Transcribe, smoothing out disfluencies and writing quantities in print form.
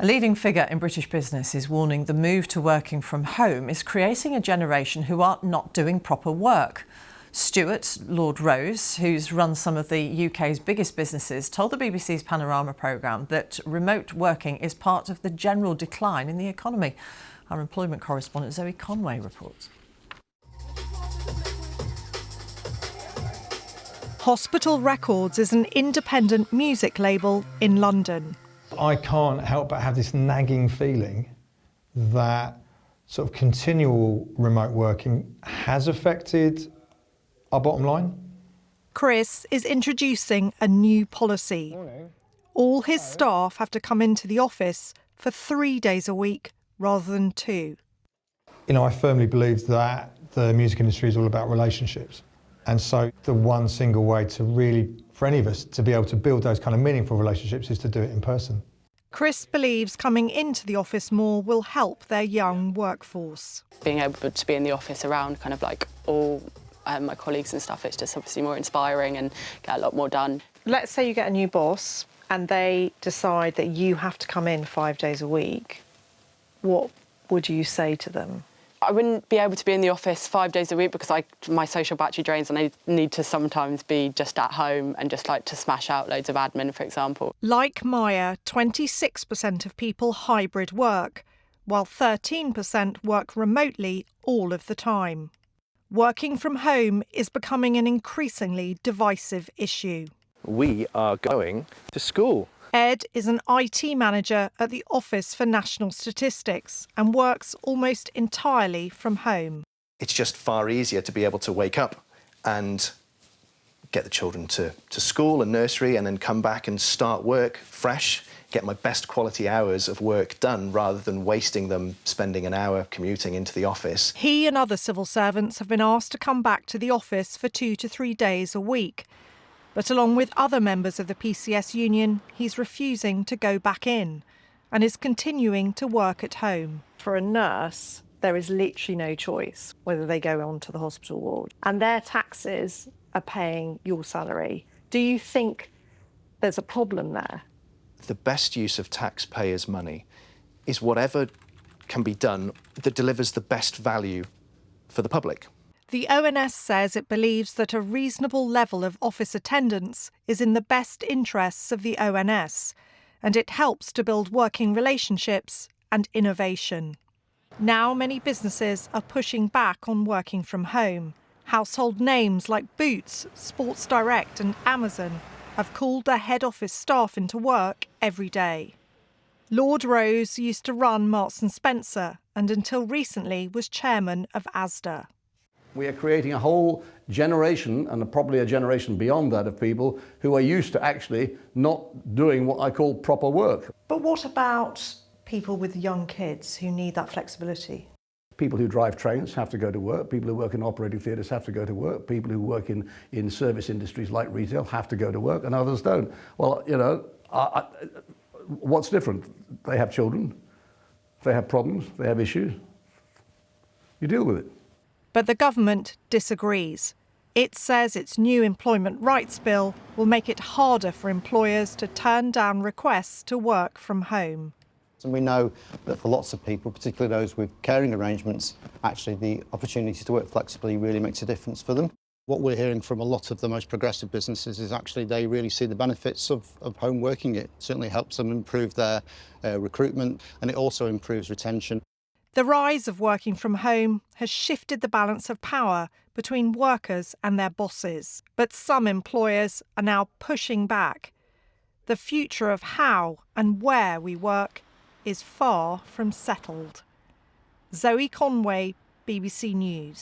A leading figure in British business is warning the move to working from home is creating a generation who are not doing proper work. Stuart Lord Rose, who's run some of the UK's biggest businesses, told the BBC's Panorama programme that remote working is part of the general decline in the economy. Our employment correspondent Zoe Conway reports. Hospital Records is an independent music label in London. I can't help but have this nagging feeling that sort of continual remote working has affected our bottom line. Chris is introducing a new policy. All his staff have to come into the office for 3 days a week rather than 2. You know, I firmly believe that the music industry is all about relationships. And so the one single way to really, for any of us, to be able to build those kind of meaningful relationships is to do it in person. Chris believes coming into the office more will help their young workforce. Being able to be in the office around kind of like all my colleagues and stuff, it's just obviously more inspiring and get a lot more done. Let's say you get a new boss and they decide that you have to come in 5 days a week. What would you say to them? I wouldn't be able to be in the office 5 days a week because my social battery drains and I need to sometimes be just at home and just like to smash out loads of admin, for example. Like Maya, 26% of people hybrid work, while 13% work remotely all of the time. Working from home is becoming an increasingly divisive issue. We are going to school. Ed is an IT manager at the Office for National Statistics and works almost entirely from home. It's just far easier to be able to wake up and get the children to school and nursery and then come back and start work fresh, get my best quality hours of work done rather than wasting them spending an hour commuting into the office. He and other civil servants have been asked to come back to the office for 2 to 3 days a week. But along with other members of the PCS union, he's refusing to go back in and is continuing to work at home. For a nurse, there is literally no choice whether they go onto the hospital ward. And their taxes are paying your salary. Do you think there's a problem there? The best use of taxpayers' money is whatever can be done that delivers the best value for the public. The ONS says it believes that a reasonable level of office attendance is in the best interests of the ONS, and it helps to build working relationships and innovation. Now many businesses are pushing back on working from home. Household names like Boots, Sports Direct and Amazon have called their head office staff into work every day. Lord Rose used to run Marks & Spencer and until recently was chairman of Asda. We are creating a whole generation, and probably a generation beyond that, of people who are used to actually not doing what I call proper work. But what about people with young kids who need that flexibility? People who drive trains have to go to work. People who work in operating theatres have to go to work. People who work in service industries like retail have to go to work, and others don't. Well, you know, what's different? They have children, they have problems, they have issues. You deal with it. But the government disagrees. It says its new employment rights bill will make it harder for employers to turn down requests to work from home. And we know that for lots of people, particularly those with caring arrangements, actually the opportunity to work flexibly really makes a difference for them. What we're hearing from a lot of the most progressive businesses is actually they really see the benefits of home working. It certainly helps them improve their recruitment, and it also improves retention. The rise of working from home has shifted the balance of power between workers and their bosses. But some employers are now pushing back. The future of how and where we work is far from settled. Zoe Conway, BBC News.